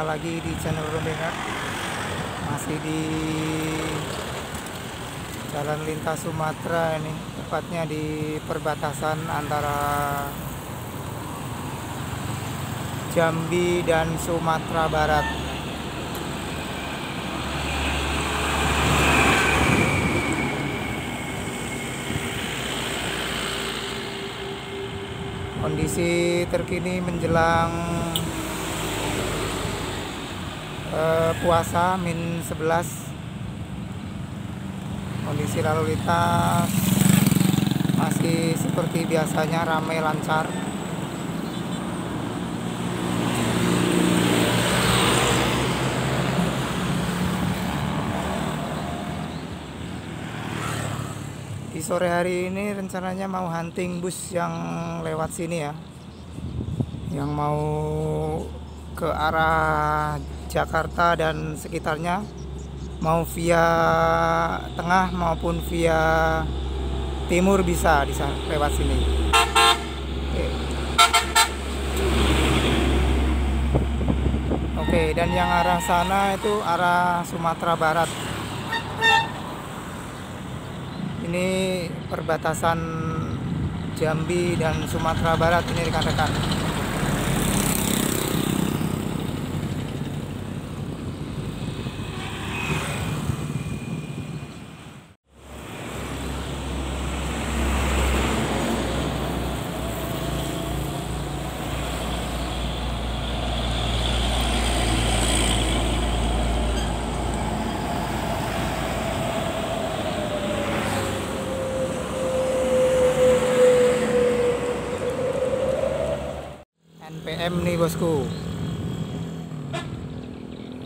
jumpa lagi di channel Rondenat. Masih di Jalan Lintas Sumatera ini, tepatnya di perbatasan antara Jambi dan Sumatera Barat. Kondisi terkini menjelang puasa -11. Kondisi lalu lintas masih seperti biasanya, ramai lancar. Di sore hari ini rencananya mau hunting bus yang lewat sini ya, yang mau ke arah Jakarta dan sekitarnya, mau via tengah maupun via timur bisa lewat sini. Oke, dan yang arah sana itu arah Sumatera Barat. Ini perbatasan Jambi dan Sumatera Barat ini rekan-rekan. NPM nih bosku,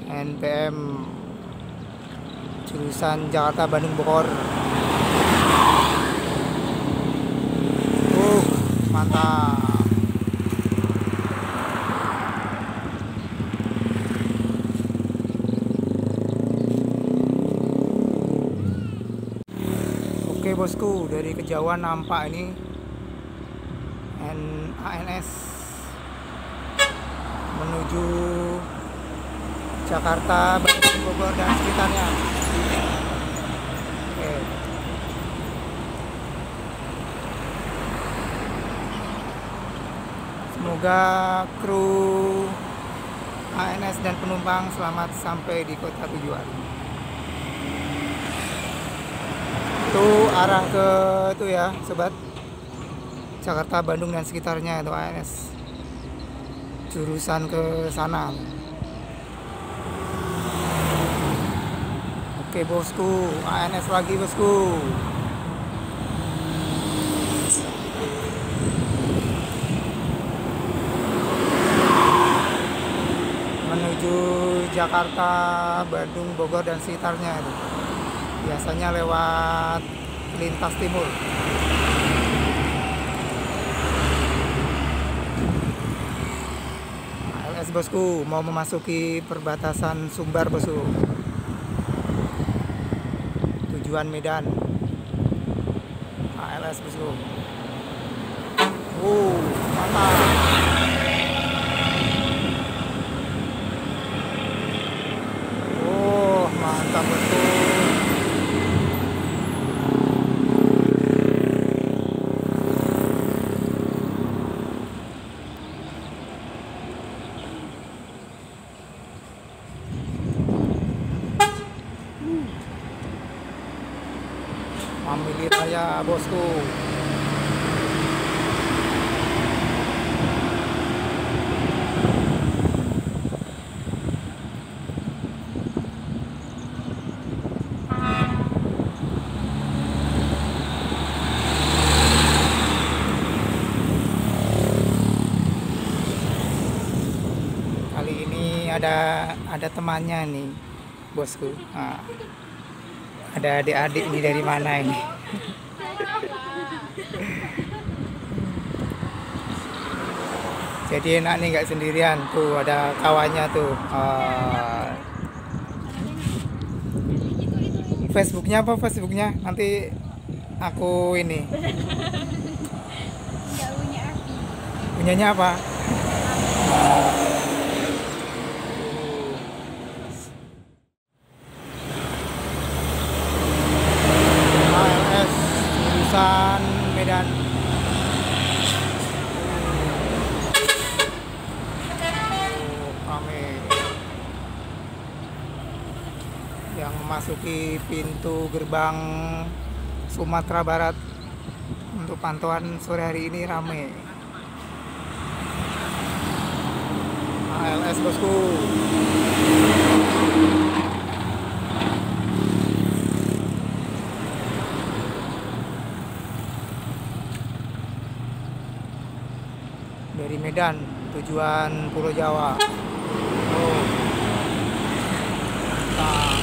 NPM jurusan Jakarta Bandung Bogor. Mantap. Oke bosku, dari kejauhan nampak ini ANS menuju Jakarta, Bandung, Bogor dan sekitarnya. Oke. Semoga kru ANS dan penumpang selamat sampai di kota tujuan. Itu arah ke itu ya sobat, Jakarta, Bandung dan sekitarnya itu ANS, jurusan ke sana. Oke bosku, ANS lagi bosku. Menuju Jakarta, Bandung, Bogor dan sekitarnya itu. Biasanya lewat lintas timur. Bosku, mau memasuki perbatasan Sumbar bosku, tujuan Medan. ALS bosku. Mantap. Mantap bosku. Family raya bosku. Kali ini ada temannya nih bosku. Ada adik-adik ini dari mana ini? Jadi enak nih, nggak sendirian tuh, ada kawannya tuh. Facebooknya apa? Facebooknya nanti aku ini. Punyanya apa? memasuki pintu gerbang Sumatera Barat. Untuk pantauan sore hari ini rame. ALS bosku. Dari Medan tujuan Pulau Jawa. Oh. Nah.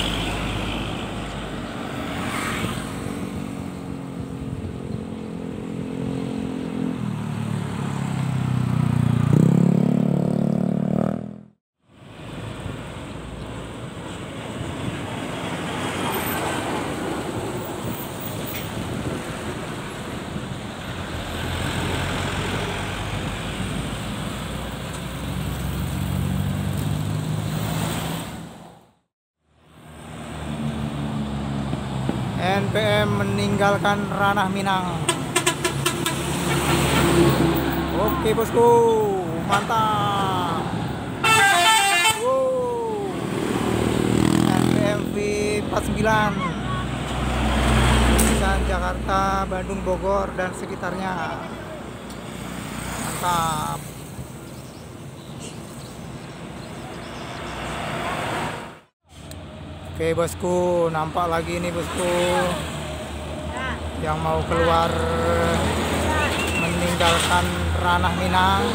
NPM meninggalkan ranah Minang. Oke bosku, mantap. NPM V49 jurusan Jakarta, Bandung, Bogor dan sekitarnya. Mantap. Oke bosku, nampak lagi nih bosku yang mau keluar meninggalkan ranah Minang.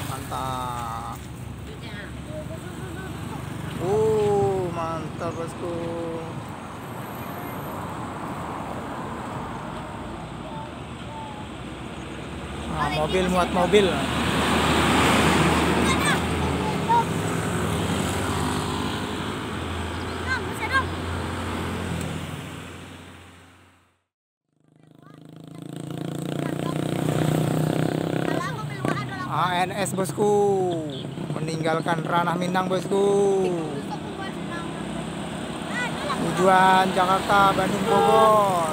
Mantap. Mantap bosku. Nah, mobil muat mobil. ANS bosku meninggalkan ranah Minang bosku. Tujuan Jakarta, Bandung, Bogor.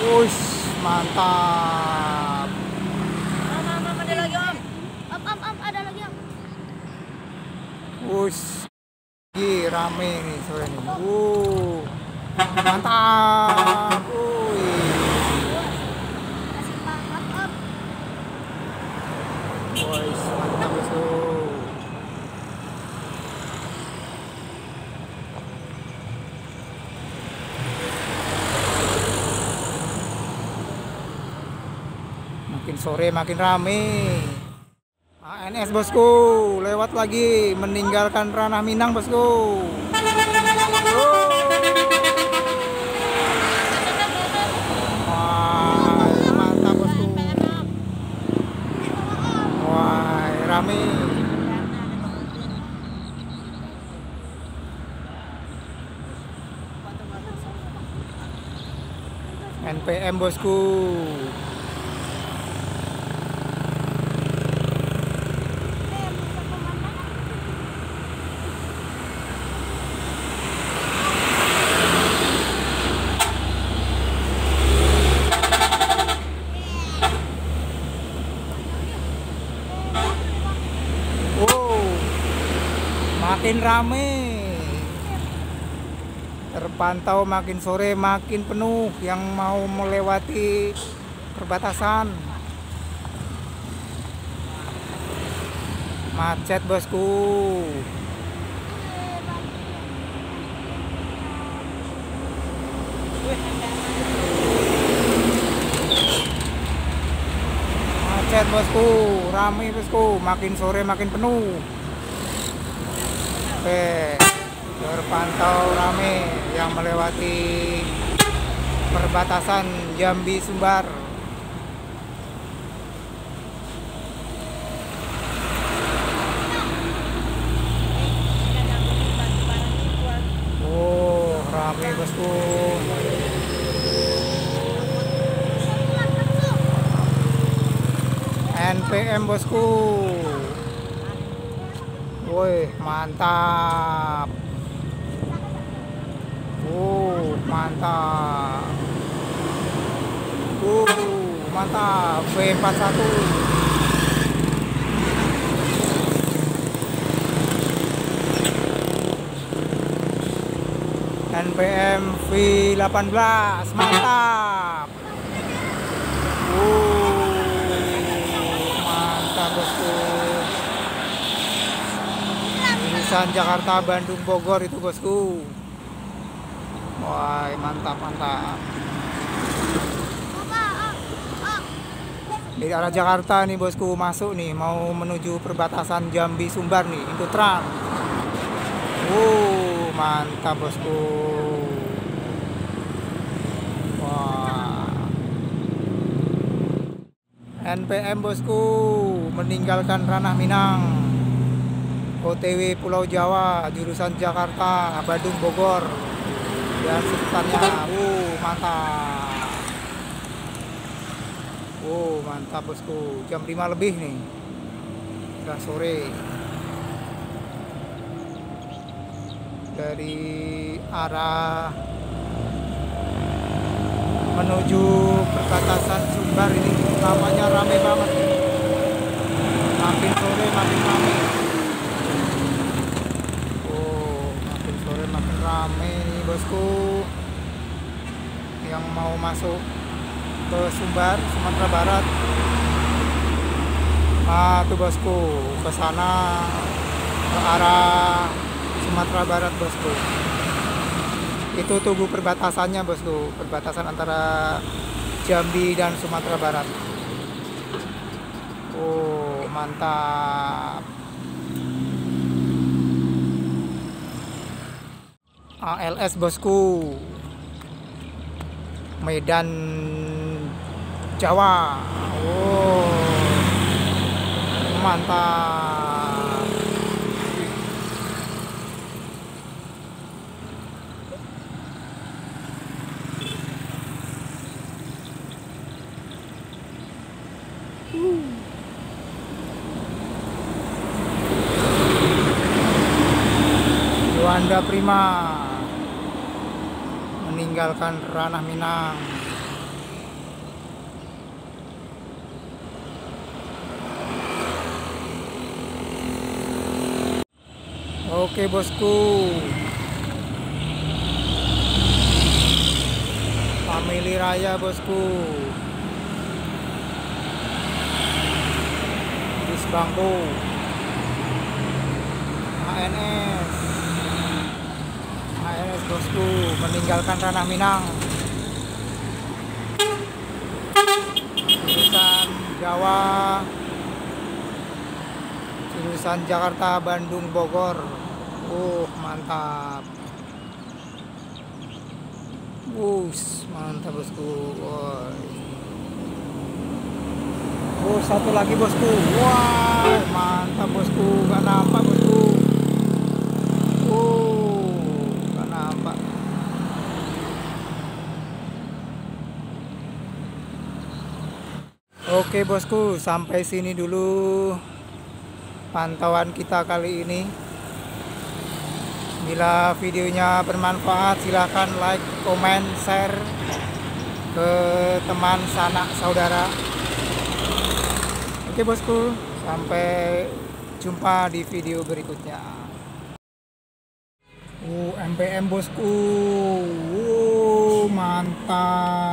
Wush, mantap. Ada lagi om. Ada lagi om. Wush, lagi rame nih sore ini. Mantap. Wush, mantap bosku. Makin sore makin rame. ANS bosku lewat lagi meninggalkan ranah Minang bosku. Wah, mantap bosku. Wah, rame. NPM bosku. Makin rame, terpantau makin sore makin penuh yang mau melewati perbatasan. Macet bosku. Macet bosku, rame bosku, makin sore makin penuh. Oke, terpantau rame yang melewati perbatasan Jambi Sumbar. Rame bosku. NPM bosku. Woi, mantap. mantap. Mantap. V41. NPM V18, mantap. Mantap bosku. Jurusan Jakarta Bandung Bogor itu bosku. Wah, mantap mantap. Dari arah Jakarta nih bosku, masuk nih, mau menuju perbatasan Jambi Sumbar nih, Indotran. Mantap bosku. Wah. NPM bosku meninggalkan Ranah Minang, OTW Pulau Jawa, jurusan Jakarta Bandung Bogor dan sekitarnya. Mantap. Mantap bosku. Jam 5 lebih nih, udah sore. Dari arah menuju perbatasan Sumbar ini namanya rame banget. Makin sore makin rame. Makin sore makin rame nih bosku. Yang mau masuk ke Sumbar, Sumatera Barat. Tuh bosku, ke sana, ke arah Sumatera Barat bosku. Itu tunggu perbatasannya bosku, perbatasan antara Jambi dan Sumatera Barat. Mantap. ALS bosku, Medan Jawa. Mantap. Juanda Prima meninggalkan Ranah Minang. Oke bosku, Family Raya bosku, bis bangku, ANS bosku meninggalkan Ranah Minang, jurusan Jawa, jurusan Jakarta Bandung Bogor. Mantap. Mantap bosku. Satu lagi bosku. Mantap bosku, gak nampak bosku. Gak nampak. Oke bosku, sampai sini dulu pantauan kita kali ini. Bila videonya bermanfaat, silahkan like, komen, share ke teman, sanak, saudara. Oke bosku, sampai jumpa di video berikutnya. MPM bosku. Mantap.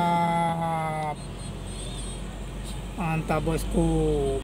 Mantap bosku.